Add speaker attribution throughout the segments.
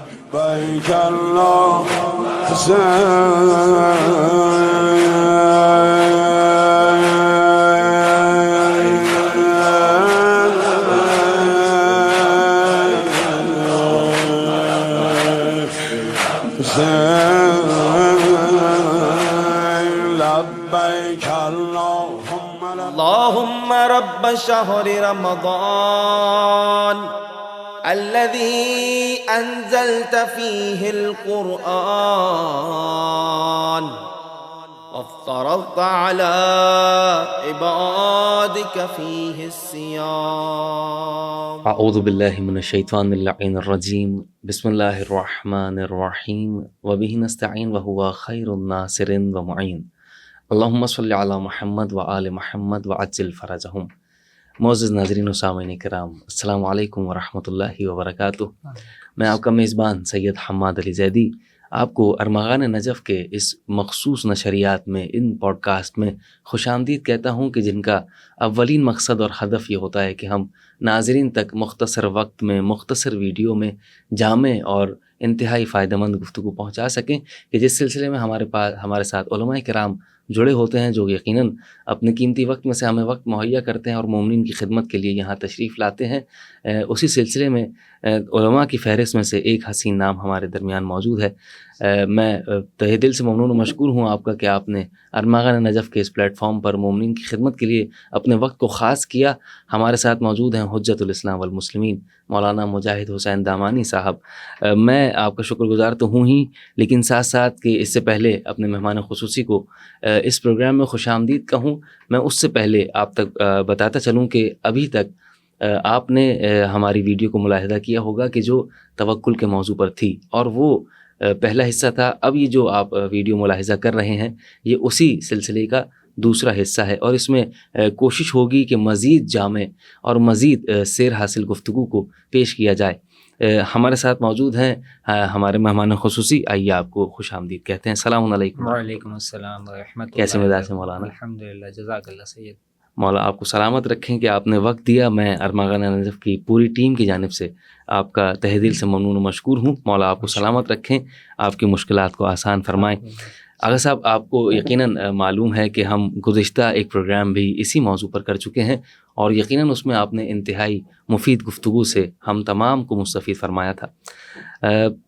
Speaker 1: لبيك اللهم
Speaker 2: اللهم رب شهر رمضان الذي أنزلت فيه القرآن وافترضت على عبادك فيه الصيام.
Speaker 3: اعوذ باللہ من الشیطان اللعین الرجیم. بسم اللہ الرحمن الرحیم وبہ نستعین وہو خیر الناصر ومعین. اللہم صلی علی محمد وآل محمد وعجل فرجہم. معزز ناظرین و سامعین کرام، السلام علیکم ورحمۃ اللہ وبرکاتہ. میں آپ کا میزبان سید حماد علی زیدی آپ کو ارمغان نجف کے اس مخصوص نشریات میں، ان پوڈ کاسٹ میں خوش آمدید کہتا ہوں کہ جن کا اولین مقصد اور ہدف یہ ہوتا ہے کہ ہم ناظرین تک مختصر وقت میں، مختصر ویڈیو میں جامع اور انتہائی فائدہ مند گفتگو پہنچا سکیں، کہ جس سلسلے میں ہمارے ساتھ علماء کرام جڑے ہوتے ہیں، جو یقیناً اپنے قیمتی وقت میں سے ہمیں وقت مہیا کرتے ہیں اور مومنین کی خدمت کے لیے یہاں تشریف لاتے ہیں. اسی سلسلے میں علماء کی فہرست میں سے ایک حسین نام ہمارے درمیان موجود ہے. میں تہہ دل سے ممنون و مشکور ہوں آپ کا کہ آپ نے ارمغان نجف کے اس پلیٹ فارم پر مومنین کی خدمت کے لیے اپنے وقت کو خاص کیا. ہمارے ساتھ موجود ہیں حجت الاسلام والمسلمین مولانا مجاہد حسین دامانی صاحب. میں آپ کا شکر گزار تو ہوں ہی، لیکن ساتھ ساتھ کہ اس سے پہلے اپنے مہمان خصوصی کو اس پروگرام میں خوش آمدید کہوں، میں اس سے پہلے آپ تک بتاتا چلوں کہ ابھی تک آپ نے ہماری ویڈیو کو ملاحظہ کیا ہوگا کہ جو توکل کے موضوع پر تھی، اور وہ پہلا حصہ تھا. اب یہ جو آپ ویڈیو ملاحظہ کر رہے ہیں یہ اسی سلسلے کا دوسرا حصہ ہے، اور اس میں کوشش ہوگی کہ مزید جامع اور مزید سیر حاصل گفتگو کو پیش کیا جائے. ہمارے ساتھ موجود ہیں ہمارے مہمان خصوصی. آئیے آپ کو خوش آمدید کہتے ہیں. السلام علیکم.
Speaker 4: وعلیکم السلام ورحمۃ اللہ.
Speaker 3: کیسے مزاج ہیں مولانا؟
Speaker 4: الحمدللہ، جزاک اللہ سید.
Speaker 3: مولا آپ کو سلامت رکھیں کہ آپ نے وقت دیا. میں ارمغان نجف کی پوری ٹیم کی جانب سے آپ کا تہہ دل سے ممنون و مشکور ہوں. مولا آپ کو سلامت رکھیں، آپ کی مشکلات کو آسان فرمائیں. اگر صاحب آپ کو یقیناً معلوم ہے کہ ہم گزشتہ ایک پروگرام بھی اسی موضوع پر کر چکے ہیں، اور یقیناً اس میں آپ نے انتہائی مفید گفتگو سے ہم تمام کو مستفید فرمایا تھا.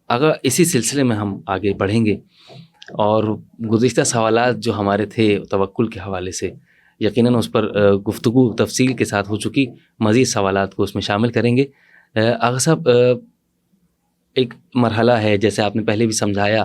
Speaker 3: اگر اسی سلسلے میں ہم آگے بڑھیں گے، اور گزشتہ سوالات جو ہمارے تھے توکل کے حوالے سے، یقیناً اس پر گفتگو تفصیل کے ساتھ ہو چکی. مزید سوالات کو اس میں شامل کریں گے. آغا صاحب، ایک مرحلہ ہے جیسے آپ نے پہلے بھی سمجھایا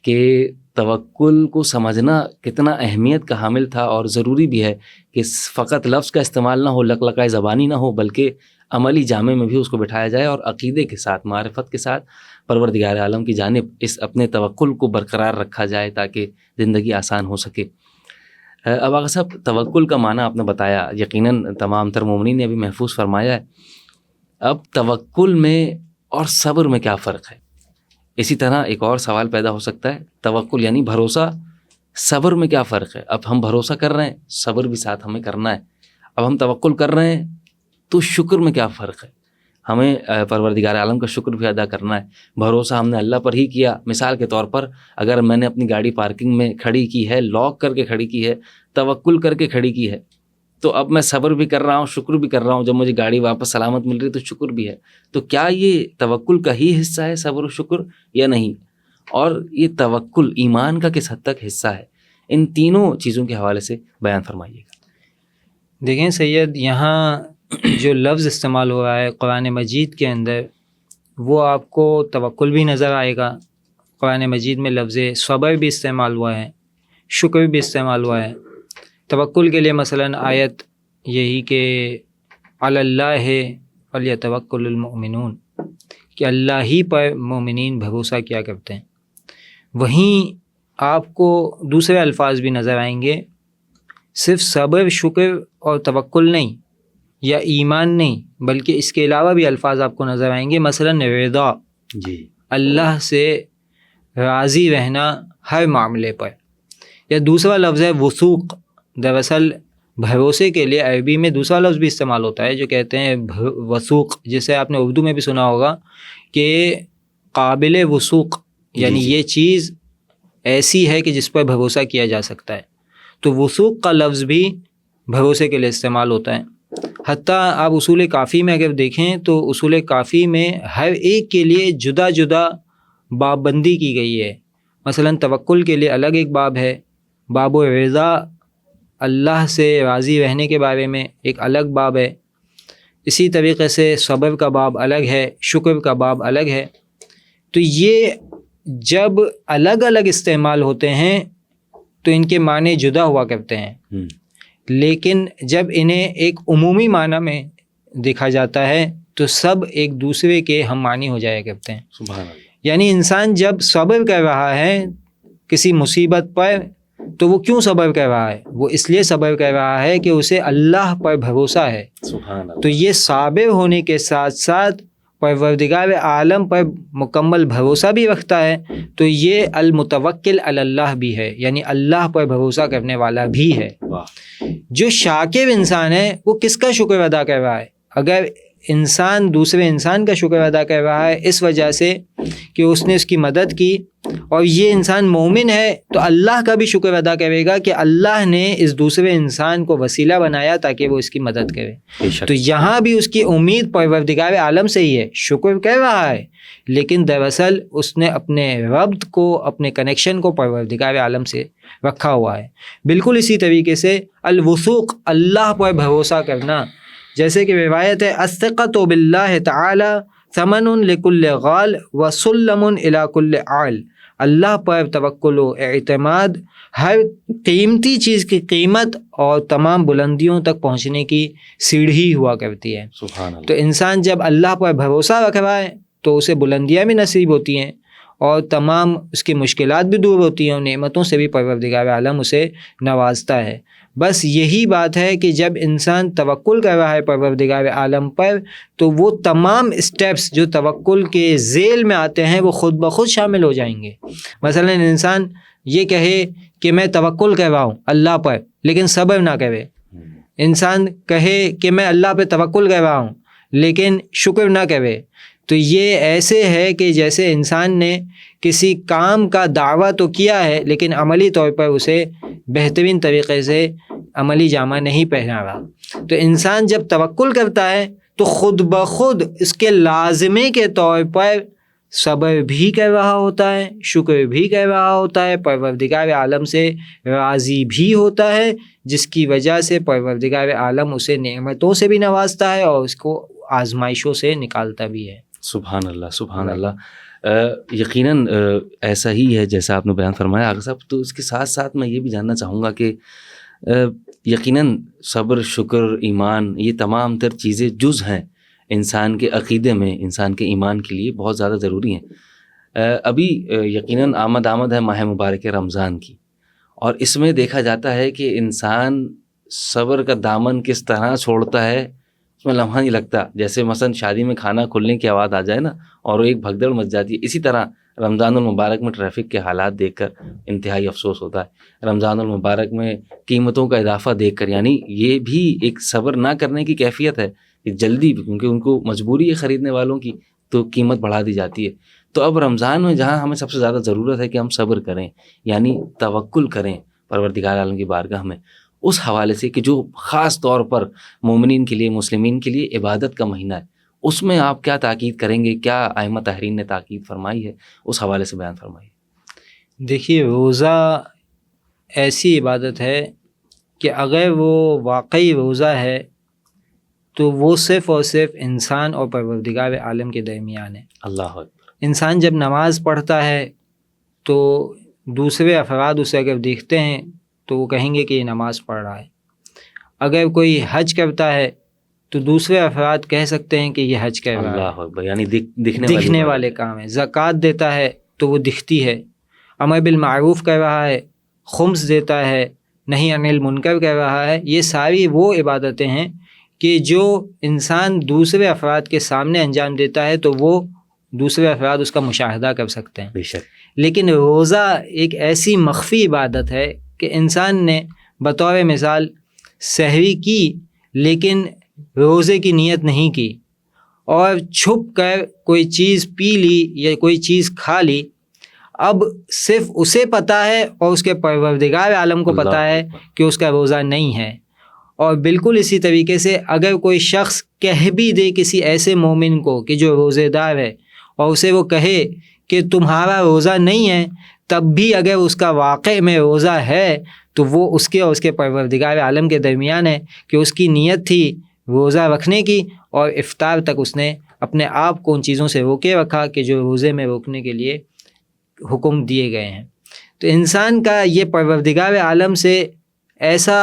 Speaker 3: کہ توکل کو سمجھنا کتنا اہمیت کا حامل تھا، اور ضروری بھی ہے کہ فقط لفظ کا استعمال نہ ہو، لقلقۂ زبانی نہ ہو، بلکہ عملی جامع میں بھی اس کو بٹھایا جائے، اور عقیدے کے ساتھ، معرفت کے ساتھ پروردگار عالم کی جانب اس اپنے توکل کو برقرار رکھا جائے تاکہ زندگی آسان ہو سکے. اب آغا صاحب، توکل کا معنی آپ نے بتایا، یقیناً تمام تر مومنین نے ابھی محفوظ فرمایا ہے. اب توکل میں اور صبر میں کیا فرق ہے؟ اسی طرح ایک اور سوال پیدا ہو سکتا ہے، توکل یعنی بھروسہ، صبر میں کیا فرق ہے؟ اب ہم بھروسہ کر رہے ہیں، صبر بھی ساتھ ہمیں کرنا ہے. اب ہم توکل کر رہے ہیں تو شکر میں کیا فرق ہے؟ ہمیں پروردگار عالم کا شکر بھی ادا کرنا ہے. بھروسہ ہم نے اللہ پر ہی کیا. مثال کے طور پر اگر میں نے اپنی گاڑی پارکنگ میں کھڑی کی ہے، لاک کر کے کھڑی کی ہے، توکل کر کے کھڑی کی ہے، تو اب میں صبر بھی کر رہا ہوں، شکر بھی کر رہا ہوں. جب مجھے گاڑی واپس سلامت مل رہی تو شکر بھی ہے. تو کیا یہ توکل کا ہی حصہ ہے صبر و شکر یا نہیں؟ اور یہ توکل ایمان کا کس حد تک حصہ ہے؟ ان تینوں چیزوں کے حوالے سے بیان فرمائیے گا.
Speaker 4: دیکھیں سید، یہاں جو لفظ استعمال ہو رہا ہے قرآن مجید کے اندر، وہ آپ کو توکل بھی نظر آئے گا. قرآن مجید میں لفظ صبر بھی استعمال ہوا ہے، شکر بھی استعمال ہوا ہے. توکل کے لیے مثلاً آیت یہی کہ علی اللہ فلیتوکل المؤمنون، کہ اللہ ہی پر مومنین بھروسہ کیا کرتے ہیں. وہیں آپ کو دوسرے الفاظ بھی نظر آئیں گے، صرف صبر، شکر اور توکل نہیں یا ایمان نہیں، بلکہ اس کے علاوہ بھی الفاظ آپ کو نظر آئیں گے. مثلاً رضا، اللہ سے راضی رہنا ہر معاملے پر. یا دوسرا لفظ ہے وثوق. دراصل بھروسے کے لیے عربی میں دوسرا لفظ بھی استعمال ہوتا ہے جو کہتے ہیں وثوق، جسے آپ نے اردو میں بھی سنا ہوگا کہ قابل وثوق، یعنی
Speaker 3: جی۔
Speaker 4: یہ چیز ایسی ہے کہ جس پر بھروسہ کیا جا سکتا ہے، تو وثوق کا لفظ بھی بھروسے کے لیے استعمال ہوتا ہے۔ حتیٰ آپ اصول کافی میں اگر دیکھیں تو اصول کافی میں ہر ایک کے لیے جدا جدا باب بندی کی گئی ہے۔ مثلاً توکل کے لیے الگ ایک باب ہے، باب رضا، اللہ سے راضی رہنے کے بارے میں ایک الگ باب ہے۔ اسی طریقے سے صبر کا باب الگ ہے، شکر کا باب الگ ہے۔ تو یہ جب الگ الگ استعمال ہوتے ہیں تو ان کے معنی جدا ہوا کرتے ہیں، لیکن جب انہیں ایک عمومی معنی میں دیکھا جاتا ہے تو سب ایک دوسرے کے ہم معنی ہو جایا کرتے ہیں۔
Speaker 3: سبحان اللہ۔
Speaker 4: یعنی انسان جب صبر کر رہا ہے کسی مصیبت پر تو وہ کیوں صبر کر رہا ہے؟ وہ اس لیے صبر کر رہا ہے کہ اسے اللہ پر بھروسہ ہے۔
Speaker 3: سبحان اللہ۔
Speaker 4: تو یہ صابر ہونے کے ساتھ ساتھ پروردگار عالم پر مکمل بھروسہ بھی رکھتا ہے، تو یہ المتوکل علی اللہ بھی ہے، یعنی اللہ پر بھروسہ کرنے والا بھی ہے۔
Speaker 3: واہ۔
Speaker 4: جو شاکر انسان ہے وہ کس کا شکر ادا کر رہا ہے؟ اگر انسان دوسرے انسان کا شکر ادا کر رہا ہے اس وجہ سے کہ اس نے اس کی مدد کی، اور یہ انسان مومن ہے تو اللہ کا بھی شکر ادا کرے گا کہ اللہ نے اس دوسرے انسان کو وسیلہ بنایا تاکہ وہ اس کی مدد کرے۔
Speaker 3: بے شک۔
Speaker 4: تو یہاں بھی اس کی امید پروردگار عالم سے ہی ہے، شکر کر رہا ہے لیکن دراصل اس نے اپنے ربط کو، اپنے کنیکشن کو پروردگار عالم سے رکھا ہوا ہے۔ بالکل اسی طریقے سے الوثوق، اللہ پر بھروسہ کرنا، جیسے کہ روایت ہے الثقۃ باللہ تعالی ثمن لکل غال وسلم الی کل عال، اللہ پر توکل و اعتماد ہر قیمتی چیز کی قیمت اور تمام بلندیوں تک پہنچنے کی سیڑھی ہوا کرتی ہے۔
Speaker 3: سبحان اللہ۔
Speaker 4: تو انسان جب اللہ پر بھروسہ رکھ رہا ہے تو اسے بلندیاں بھی نصیب ہوتی ہیں اور تمام اس کی مشکلات بھی دور ہوتی ہیں، اور نعمتوں سے بھی پروردگار عالم اسے نوازتا ہے۔ بس یہی بات ہے کہ جب انسان توکل کر رہا ہے پروردگار عالم پر تو وہ تمام اسٹیپس جو توکل کے ذیل میں آتے ہیں وہ خود بخود شامل ہو جائیں گے۔ مثلا انسان یہ کہے کہ میں توکل کر رہا ہوں اللہ پر لیکن صبر نہ کرے، انسان کہے کہ میں اللہ پہ توکل کر رہا ہوں لیکن شکر نہ کرے، تو یہ ایسے ہے کہ جیسے انسان نے کسی کام کا دعویٰ تو کیا ہے لیکن عملی طور پر اسے بہترین طریقے سے عملی جامہ نہیں پہنا رہا۔ تو انسان جب توکل کرتا ہے تو خود بخود اس کے لازمے کے طور پر صبر بھی کر رہا ہوتا ہے، شکر بھی کر رہا ہوتا ہے، پروردگار عالم سے راضی بھی ہوتا ہے، جس کی وجہ سے پروردگار عالم اسے نعمتوں سے بھی نوازتا ہے اور اس کو آزمائشوں سے نکالتا بھی ہے۔
Speaker 3: سبحان اللہ، سبحان اللہ۔ یقیناً ایسا ہی ہے جیسا آپ نے بیان فرمایا آغا صاحب۔ تو اس کے ساتھ ساتھ میں یہ بھی جاننا چاہوں گا کہ یقیناً صبر، شکر، ایمان، یہ تمام تر چیزیں جز ہیں انسان کے عقیدے میں، انسان کے ایمان کے لیے بہت زیادہ ضروری ہیں۔ ابھی یقیناً آمد ہے ماہ مبارک رمضان کی، اور اس میں دیکھا جاتا ہے کہ انسان صبر کا دامن کس طرح چھوڑتا ہے اس میں لمحہ نہیں لگتا۔ جیسے مثلا شادی میں کھانا کھلنے کی آواز آ جائے نا اور ایک بھگدڑ مچ جاتی ہے، اسی طرح رمضان المبارک میں ٹریفک کے حالات دیکھ کر انتہائی افسوس ہوتا ہے۔ رمضان المبارک میں قیمتوں کا اضافہ دیکھ کر، یعنی یہ بھی ایک صبر نہ کرنے کی کیفیت ہے کہ جلدی، کیونکہ ان کو مجبوری ہے خریدنے والوں کی، تو قیمت بڑھا دی جاتی ہے۔ تو اب رمضان میں جہاں ہمیں سب سے زیادہ ضرورت ہے کہ ہم صبر کریں، یعنی توکل کریں پروردگار عالم کی بارگاہ میں، اس حوالے سے کہ جو خاص طور پر مومنین کے لیے، مسلمین کے لیے عبادت کا مہینہ ہے، اس میں آپ کیا تاکید کریں گے؟ کیا ائمہ تحریر نے تاکید فرمائی ہے؟ اس حوالے سے بیان فرمائیے۔
Speaker 4: دیکھیے، روزہ ایسی عبادت ہے کہ اگر وہ واقعی روزہ ہے تو وہ صرف اور صرف انسان اور پروردگار عالم کے درمیان ہے۔
Speaker 3: اللہ اکبر۔
Speaker 4: انسان جب نماز پڑھتا ہے تو دوسرے افراد اسے اگر دیکھتے ہیں تو وہ کہیں گے کہ یہ نماز پڑھ رہا ہے۔ اگر کوئی حج کرتا ہے تو دوسرے افراد کہہ سکتے ہیں کہ یہ حج کر رہا ہے،
Speaker 3: اللہ اکبر، یعنی
Speaker 4: دکھنے والے کام ہے۔ زکوٰۃ دیتا ہے تو وہ دکھتی ہے، امر بالمعروف کر رہا ہے، خمس دیتا ہے، نہی عن المنکر کر رہا ہے۔ یہ ساری وہ عبادتیں ہیں کہ جو انسان دوسرے افراد کے سامنے انجام دیتا ہے تو وہ دوسرے افراد اس کا مشاہدہ کر سکتے ہیں۔
Speaker 3: بے شک۔
Speaker 4: لیکن روزہ ایک ایسی مخفی عبادت ہے کہ انسان نے بطور مثال سحری کی لیکن روزے کی نیت نہیں کی، اور چھپ کر کوئی چیز پی لی یا کوئی چیز کھا لی، اب صرف اسے پتہ ہے اور اس کے پروردگار عالم کو پتہ ہے کہ اس کا روزہ نہیں ہے۔ اور بالکل اسی طریقے سے اگر کوئی شخص کہہ بھی دے کسی ایسے مومن کو کہ جو روزے دار ہے، اور اسے وہ کہے کہ تمہارا روزہ نہیں ہے، تب بھی اگر اس کا واقع میں روزہ ہے تو وہ اس کے اور اس کے پروردگار عالم کے درمیان ہے کہ اس کی نیت تھی روزہ رکھنے کی، اور افطار تک اس نے اپنے آپ کو ان چیزوں سے روکے رکھا کہ جو روزے میں روکنے کے لیے حکم دیے گئے ہیں۔ تو انسان کا یہ پروردگار عالم سے ایسا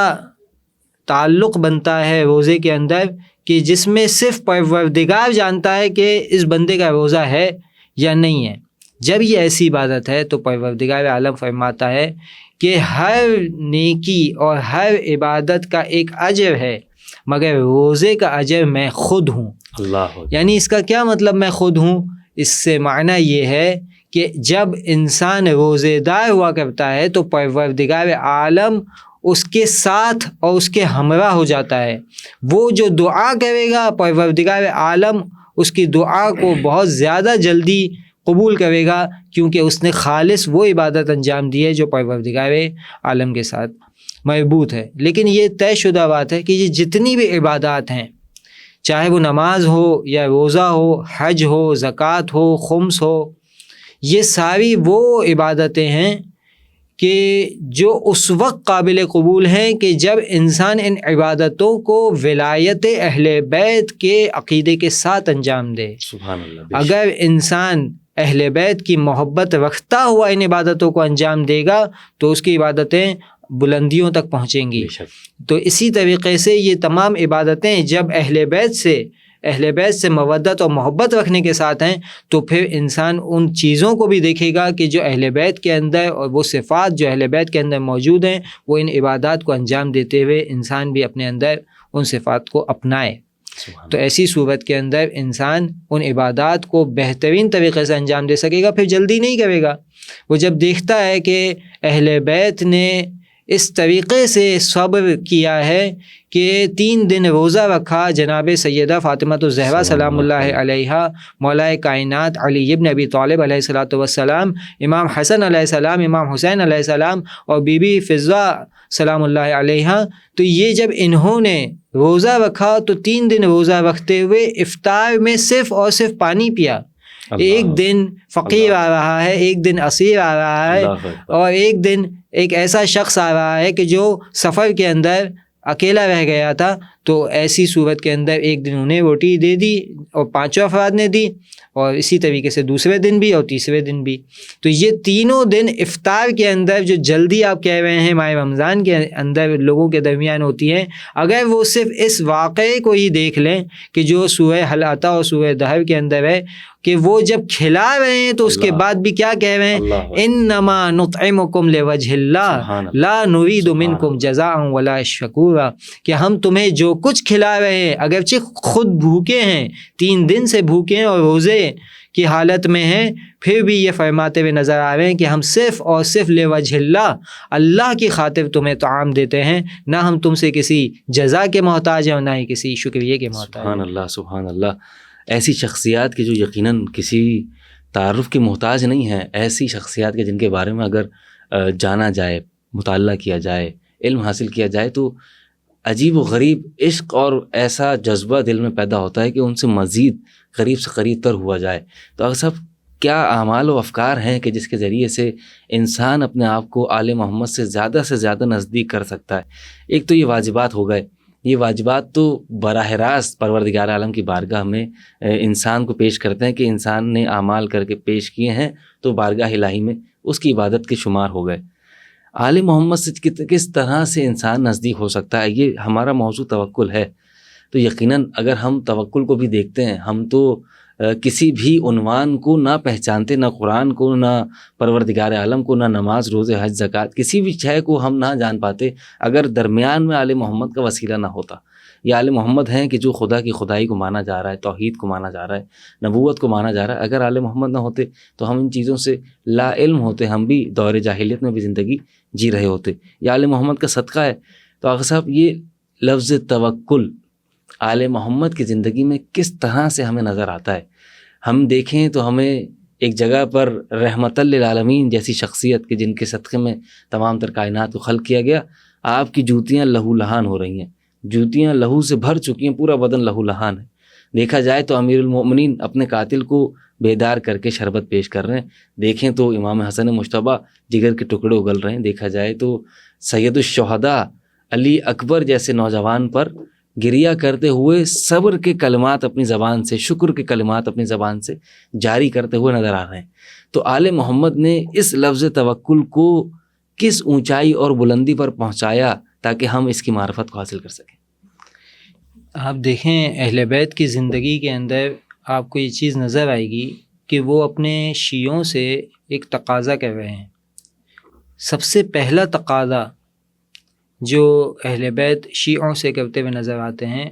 Speaker 4: تعلق بنتا ہے روزے کے اندر کہ جس میں صرف پروردگار جانتا ہے کہ اس بندے کا روزہ ہے یا نہیں ہے۔ جب یہ ایسی عبادت ہے تو پروردگار عالم فرماتا ہے کہ ہر نیکی اور ہر عبادت کا ایک اجر ہے، مگر روزے کا اجر میں خود ہوں۔
Speaker 3: اللہ،
Speaker 4: یعنی اس کا کیا مطلب میں خود ہوں؟ اس سے معنی یہ ہے کہ جب انسان روزے دار ہوا کرتا ہے تو پروردگار عالم اس کے ساتھ اور اس کے ہمراہ ہو جاتا ہے۔ وہ جو دعا کرے گا پروردگار عالم اس کی دعا کو بہت زیادہ جلدی قبول کرے گا، کیونکہ اس نے خالص وہ عبادت انجام دی ہے جو پروردگار عالم کے ساتھ مربوط ہے۔ لیکن یہ طے شدہ بات ہے کہ یہ جتنی بھی عبادات ہیں، چاہے وہ نماز ہو یا روزہ ہو، حج ہو، زکوٰۃ ہو، خمس ہو، یہ ساری وہ عبادتیں ہیں کہ جو اس وقت قابل قبول ہیں کہ جب انسان ان عبادتوں کو ولایت اہل بیت کے عقیدے کے ساتھ انجام دے۔
Speaker 3: سبحان اللہ۔
Speaker 4: اگر انسان اہل بیت کی محبت رکھتا ہوا ان عبادتوں کو انجام دے گا تو اس کی عبادتیں بلندیوں تک پہنچیں گی۔ تو اسی طریقے سے یہ تمام عبادتیں جب اہل بیت سے مودت اور محبت رکھنے کے ساتھ ہیں تو پھر انسان ان چیزوں کو بھی دیکھے گا کہ جو اہل بیت کے اندر، اور وہ صفات جو اہل بیت کے اندر موجود ہیں، وہ ان عبادات کو انجام دیتے ہوئے انسان بھی اپنے اندر ان صفات کو اپنائے۔ تو ایسی صورت کے اندر انسان ان عبادات کو بہترین طریقے سے انجام دے سکے گا، پھر جلدی نہیں کرے گا۔ وہ جب دیکھتا ہے کہ اہل بیت نے اس طریقے سے صبر کیا ہے کہ 3 دن روزہ رکھا، جناب سیدہ فاطمہ الزہرا سلام اللہ علیہا، مولا کائنات علی ابن ابی طالب علیہ الصلوۃ والسلام، امام حسن علیہ السلام، امام حسین علیہ السلام اور بی بی فضہ سلام اللہ علیہا، تو یہ جب انہوں نے روزہ رکھا تو 3 دن روزہ رکھتے ہوئے افطار میں صرف اور صرف پانی پیا۔ ایک دن فقیر آ رہا ہے، ایک دن اسیر آ رہا ہے، اور ایک دن ایک ایسا شخص آ رہا ہے کہ جو سفر کے اندر اکیلا رہ گیا تھا، تو ایسی صورت کے اندر ایک دن انہیں روٹی دے دی اور 5 افراد نے دی، اور اسی طریقے سے دوسرے دن بھی اور تیسرے دن بھی۔ تو یہ تینوں دن افطار کے اندر جو جلدی آپ کہہ رہے ہیں ماہ رمضان کے اندر لوگوں کے درمیان ہوتی ہیں، اگر وہ صرف اس واقعے کو ہی دیکھ لیں کہ جو سورہ حل اتی اور سورہ دہر کے اندر ہے کہ وہ جب کھلا رہے ہیں تو اس کے بعد بھی کیا کہہ رہے ہیں؟ انما نطعمکم لوجہ اللہ لا نرید منکم جزاء ولا شکورا، کہ ہم تمہیں جو کچھ کھلا رہے ہیں، اگرچہ خود بھوکے ہیں، 3 دن سے بھوکے ہیں اور روزے کی حالت میں ہیں، پھر بھی یہ فرماتے ہوئے نظر آ رہے ہیں کہ ہم صرف اور صرف لوجہ اللہ، اللہ کی خاطر تمہیں طعام دیتے ہیں، نہ ہم تم سے کسی جزا کے محتاج ہیں اور نہ ہی کسی شکریہ کے محتاج ہیں۔
Speaker 3: سبحان اللہ، سبحان اللہ۔ ایسی شخصیات کی جو یقیناً کسی تعارف کی محتاج نہیں ہیں، ایسی شخصیات کے جن کے بارے میں اگر جانا جائے، مطالعہ کیا جائے، علم حاصل کیا جائے تو عجیب و غریب عشق اور ایسا جذبہ دل میں پیدا ہوتا ہے کہ ان سے مزید قریب سے قریب تر ہوا جائے۔ تو اگر صاحب کیا اعمال و افکار ہیں کہ جس کے ذریعے سے انسان اپنے آپ کو آل محمد سے زیادہ نزدیک کر سکتا ہے؟ ایک تو یہ واجبات ہو گئے، یہ واجبات تو براہ راست پروردگار عالم کی بارگاہ میں انسان کو پیش کرتے ہیں کہ انسان نے اعمال کر کے پیش کیے ہیں تو بارگاہ الہی میں اس کی عبادت کے شمار ہو گئے۔ آل محمد سے کس طرح سے انسان نزدیک ہو سکتا ہے، یہ ہمارا موضوع توکل ہے۔ تو یقیناً اگر ہم توکل کو بھی دیکھتے ہیں، ہم تو کسی بھی عنوان کو نہ پہچانتے، نہ قرآن کو، نہ پروردگار عالم کو، نہ نماز، روزے، حج، زکوٰۃ، کسی بھی شے کو ہم نہ جان پاتے اگر درمیان میں آل محمد کا وسیلہ نہ ہوتا۔ یہ آل محمد ہیں کہ جو خدا کی خدائی کو مانا جا رہا ہے، توحید کو مانا جا رہا ہے، نبوت کو مانا جا رہا ہے۔ اگر آل محمد نہ ہوتے تو ہم ان چیزوں سے لا علم ہوتے، ہم بھی دور جاہلیت میں بھی زندگی جی رہے ہوتے۔ یہ آل محمد کا صدقہ ہے۔ تو آقا صاحب، یہ لفظ توکل آل محمد کی زندگی میں کس طرح سے ہمیں نظر آتا ہے. ہم دیکھیں تو ہمیں ایک جگہ پر رحمت للعالمین جیسی شخصیت کے جن کے صدقے میں تمام تر کائنات کو خلق کیا گیا، آپ کی جوتیاں لہو لہان ہو رہی ہیں، جوتیاں لہو سے بھر چکی ہیں، پورا بدن لہو لہان ہے. دیکھا جائے تو امیر المومنین اپنے قاتل کو بیدار کر کے شربت پیش کر رہے ہیں. دیکھیں تو امام حسن مجتبیٰ جگر کے ٹکڑے اگل رہے ہیں. دیکھا جائے تو سید الشہداء علی اکبر جیسے نوجوان پر گریہ کرتے ہوئے صبر کے کلمات اپنی زبان سے، شکر کے کلمات اپنی زبان سے جاری کرتے ہوئے نظر آ رہے ہیں. تو آل محمد نے اس لفظ توکل کو کس اونچائی اور بلندی پر پہنچایا تاکہ ہم اس کی معرفت کو حاصل کر سکیں.
Speaker 4: آپ دیکھیں اہل بیت کی زندگی کے اندر آپ کو یہ چیز نظر آئے گی کہ وہ اپنے شیعوں سے ایک تقاضا کر رہے ہیں. سب سے پہلا تقاضا جو اہل بیت شیعوں سے کرتے ہوئے نظر آتے ہیں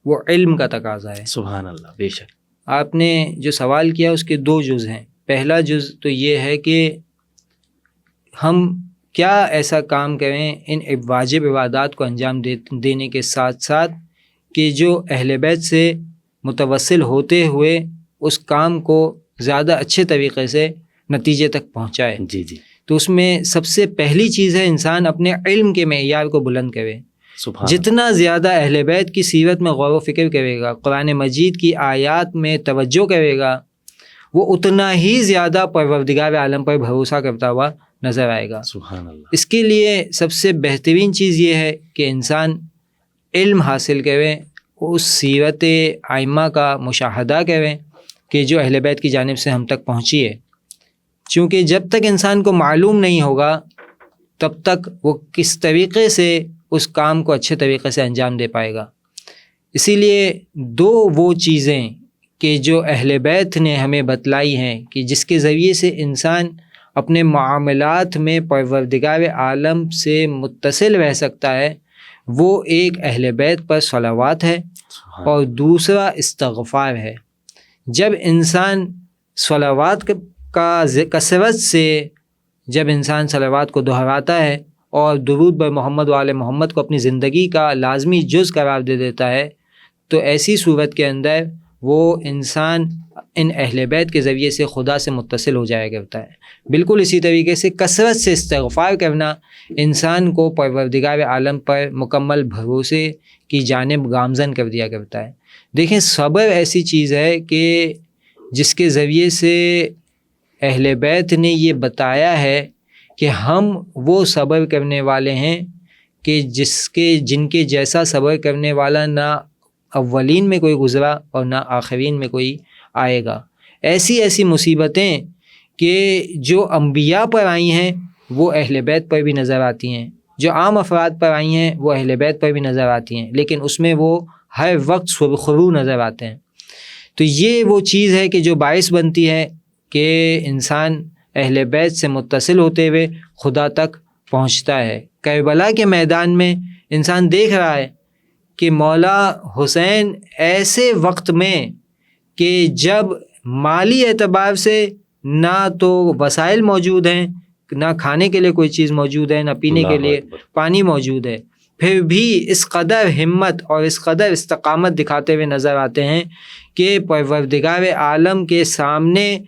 Speaker 4: وہ علم کا تقاضا ہے.
Speaker 3: سبحان اللہ. بے شک
Speaker 4: آپ نے جو سوال کیا اس کے 2 جز ہیں. پہلا جز تو یہ ہے کہ ہم کیا ایسا کام کریں ان واجب عبادات کو انجام دینے کے ساتھ ساتھ کہ جو اہل بیت سے متوسل ہوتے ہوئے اس کام کو زیادہ اچھے طریقے سے نتیجے تک پہنچائے.
Speaker 3: جی جی.
Speaker 4: تو اس میں سب سے پہلی چیز ہے انسان اپنے علم کے معیار کو بلند کرے. جتنا زیادہ اہل بیت کی سیرت میں غور و فکر کرے گا، قرآن مجید کی آیات میں توجہ کرے گا، وہ اتنا ہی زیادہ پروردگار عالم پر بھروسہ کرتا ہوا نظر آئے گا.
Speaker 3: سبحان اللہ.
Speaker 4: اس کے لیے سب سے بہترین چیز یہ ہے کہ انسان علم حاصل کرے، اس سیرت ائمہ کا مشاہدہ کریں کہ جو اہل بیت کی جانب سے ہم تک پہنچی ہے. چونکہ جب تک انسان کو معلوم نہیں ہوگا تب تک وہ کس طریقے سے اس کام کو اچھے طریقے سے انجام دے پائے گا. اسی لیے 2 وہ چیزیں کہ جو اہل بیت نے ہمیں بتلائی ہیں کہ جس کے ذریعے سے انسان اپنے معاملات میں پروردگار عالم سے متصل رہ سکتا ہے، وہ ایک اہل بیت پر صلوات ہے اور دوسرا استغفار ہے. جب انسان صلوات کا کثرت سے جب انسان صلوات کو دہراتا ہے اور درود بر محمد و آل محمد کو اپنی زندگی کا لازمی جز قرار دے دیتا ہے تو ایسی صورت کے اندر وہ انسان ان اہل بیت کے ذریعے سے خدا سے متصل ہو جایا کرتا ہے. بالکل اسی طریقے سے کثرت سے استغفار کرنا انسان کو پروردگار عالم پر مکمل بھروسے کی جانب گامزن کر دیا کرتا ہے. دیکھیں صبر ایسی چیز ہے کہ جس کے ذریعے سے اہل بیت نے یہ بتایا ہے کہ ہم وہ صبر کرنے والے ہیں کہ جن کے جیسا صبر کرنے والا نہ اولین میں کوئی گزرا اور نہ آخرین میں کوئی آئے گا. ایسی مصیبتیں کہ جو انبیاء پر آئی ہیں وہ اہل بیت پر بھی نظر آتی ہیں، جو عام افراد پر آئی ہیں وہ اہل بیت پر بھی نظر آتی ہیں، لیکن اس میں وہ ہر وقت سرخرو نظر آتے ہیں. تو یہ وہ چیز ہے کہ جو باعث بنتی ہے کہ انسان اہل بیت سے متصل ہوتے ہوئے خدا تک پہنچتا ہے. کربلا کے میدان میں انسان دیکھ رہا ہے کہ مولا حسین ایسے وقت میں کہ جب مالی اعتبار سے نہ تو وسائل موجود ہیں، نہ کھانے کے لیے کوئی چیز موجود ہے، نہ پینے کے لیے پانی موجود ہے، پھر بھی اس قدر ہمت اور اس قدر استقامت دکھاتے ہوئے نظر آتے ہیں کہ پروردگار عالم کے سامنے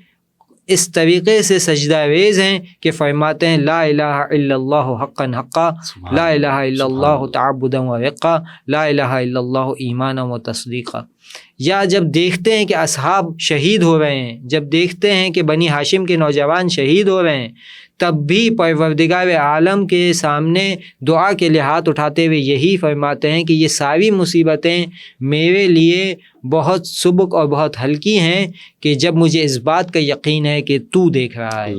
Speaker 4: اس طریقے سے سجدہ ریز ہیں کہ فرماتے ہیں لا الہ الا اللہ حقا حقا، لا الہ الا اللہ تعبدا و رقا، لا الہ الا اللہ ایمانا و تصدیقا. یا جب دیکھتے ہیں کہ اصحاب شہید ہو رہے ہیں، جب دیکھتے ہیں کہ بنی ہاشم کے نوجوان شہید ہو رہے ہیں، تب بھی پروردگار عالم کے سامنے دعا کے لیے ہاتھ اٹھاتے ہوئے یہی فرماتے ہیں کہ یہ ساری مصیبتیں میرے لیے بہت سبک اور بہت ہلکی ہیں کہ جب مجھے اس بات کا یقین ہے کہ تو دیکھ رہا ہے.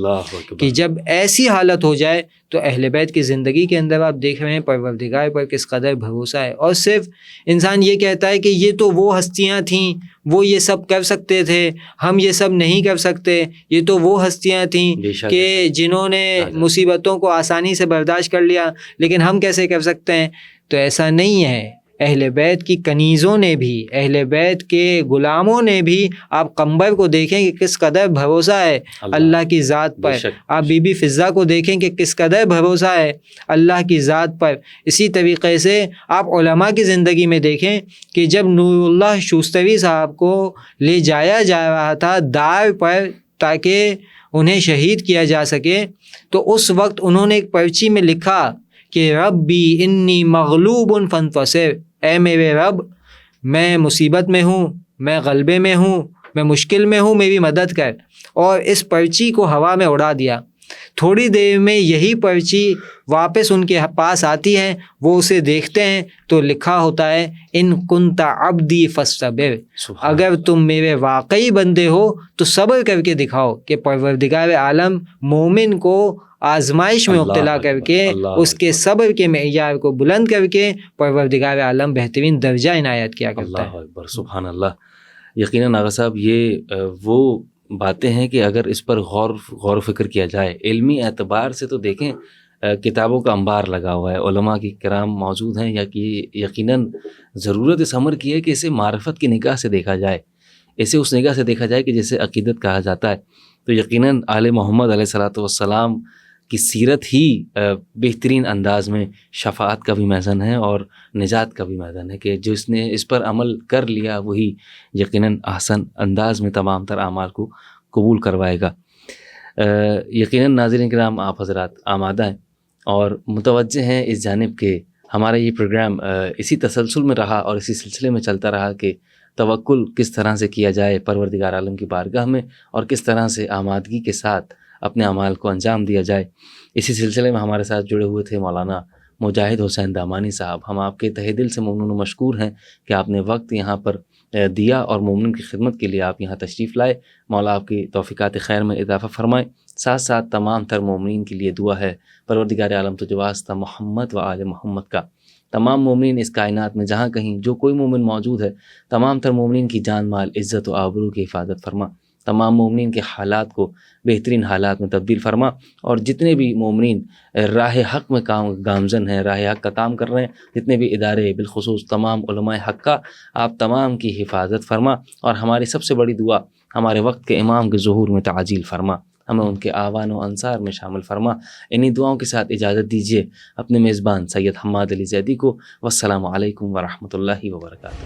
Speaker 4: کہ جب ایسی حالت ہو جائے تو اہل بیت کی زندگی کے اندر آپ دیکھ رہے ہیں پروردگار پر کس قدر بھروسہ ہے. اور صرف انسان یہ کہتا ہے کہ یہ تو وہ ہستیاں تھیں، وہ یہ سب کر سکتے تھے، ہم یہ سب نہیں کر سکتے، یہ تو وہ ہستیاں تھیں کہ جنہوں نے مصیبتوں کو آسانی سے برداشت کر لیا، لیکن ہم کیسے کر سکتے ہیں. تو ایسا نہیں ہے. اہل بیت کی کنیزوں نے بھی، اہل بیت کے غلاموں نے بھی، آپ قمبر کو دیکھیں کہ کس قدر بھروسہ ہے اللہ کی ذات پر، آپ بی بی فضہ کو دیکھیں کہ کس قدر بھروسہ ہے اللہ کی ذات پر. اسی طریقے سے آپ علماء کی زندگی میں دیکھیں کہ جب نور اللہ شوستری صاحب کو لے جایا جا رہا تھا دار پر تاکہ انہیں شہید کیا جا سکے، تو اس وقت انہوں نے ایک پرچی میں لکھا کہ ربی انی مغلوب فانتصر، اے میرے رب میں مصیبت میں ہوں، میں غلبے میں ہوں، میں مشکل میں ہوں، میری مدد کر. اور اس پرچی کو ہوا میں اڑا دیا. تھوڑی دیر میں یہی پرچی واپس ان کے پاس آتی ہے، وہ اسے دیکھتے ہیں تو لکھا ہوتا ہے ان کنت عبدی فاصطبر، اگر تم میرے واقعی بندے ہو تو صبر کر کے دکھاؤ. کہ پروردگار عالم مومن کو آزمائش میں مبتلا کر کے اس کے صبر کے معیار کو بلند کر کے پروردگار عالم بہترین درجہ عنایت کیا کرتا ہے.
Speaker 3: اللہ اکبر، سبحان اللہ. یقیناً آغا صاحب یہ وہ باتیں ہیں کہ اگر اس پر غور و فکر کیا جائے علمی اعتبار سے تو دیکھیں کتابوں کا انبار لگا ہوا ہے، علماء کی کرام موجود ہیں، یا کہ یقیناً ضرورت اس امر کی ہے کہ اسے معرفت کی نگاہ سے دیکھا جائے، اسے اس نگاہ سے دیکھا جائے کہ جسے عقیدت کہا جاتا ہے. تو یقیناً آل محمد علیہ الصلاۃ والسلام کی سیرت ہی بہترین انداز میں شفاعت کا بھی میدان ہے اور نجات کا بھی میدان ہے، کہ جس نے اس پر عمل کر لیا وہی یقیناً احسن انداز میں تمام تر اعمال کو قبول کروائے گا. یقیناً ناظرین کرام آپ حضرات آمادہ ہیں اور متوجہ ہیں اس جانب کہ ہمارا یہ پروگرام اسی تسلسل میں رہا اور اسی سلسلے میں چلتا رہا کہ توکل کس طرح سے کیا جائے پروردگار عالم کی بارگاہ میں اور کس طرح سے آمادگی کے ساتھ اپنے اعمال کو انجام دیا جائے. اسی سلسلے میں ہمارے ساتھ جڑے ہوئے تھے مولانا مجاہد حسین دامانی صاحب. ہم آپ کے تہہ دل سے ممنون و مشکور ہیں کہ آپ نے وقت یہاں پر دیا اور مومن کی خدمت کے لیے آپ یہاں تشریف لائے. مولا آپ کی توفیقات خیر میں اضافہ فرمائے. ساتھ ساتھ تمام تر مومنین کے لیے دعا ہے پروردگار عالم تو جو واسطہ محمد و آل محمد کا، تمام مومنین اس کائنات میں جہاں کہیں جو کوئی مومن موجود ہے، تمام تر مومنین کی جان مال عزت و آبرو کی حفاظت فرما. تمام مومنین کے حالات کو بہترین حالات میں تبدیل فرما، اور جتنے بھی مومنین راہ حق میں گامزن ہیں، راہ حق کا کام کر رہے ہیں، جتنے بھی ادارے بالخصوص تمام علماء حق کا، آپ تمام کی حفاظت فرما. اور ہماری سب سے بڑی دعا ہمارے وقت کے امام کے ظہور میں تعجیل فرما، ہمیں ان کے آوان و انصار میں شامل فرما. انہی دعاؤں کے ساتھ اجازت دیجیے اپنے میزبان سید حماد علی زیدی کو. والسلام علیکم ورحمۃ اللہ وبرکاتہ.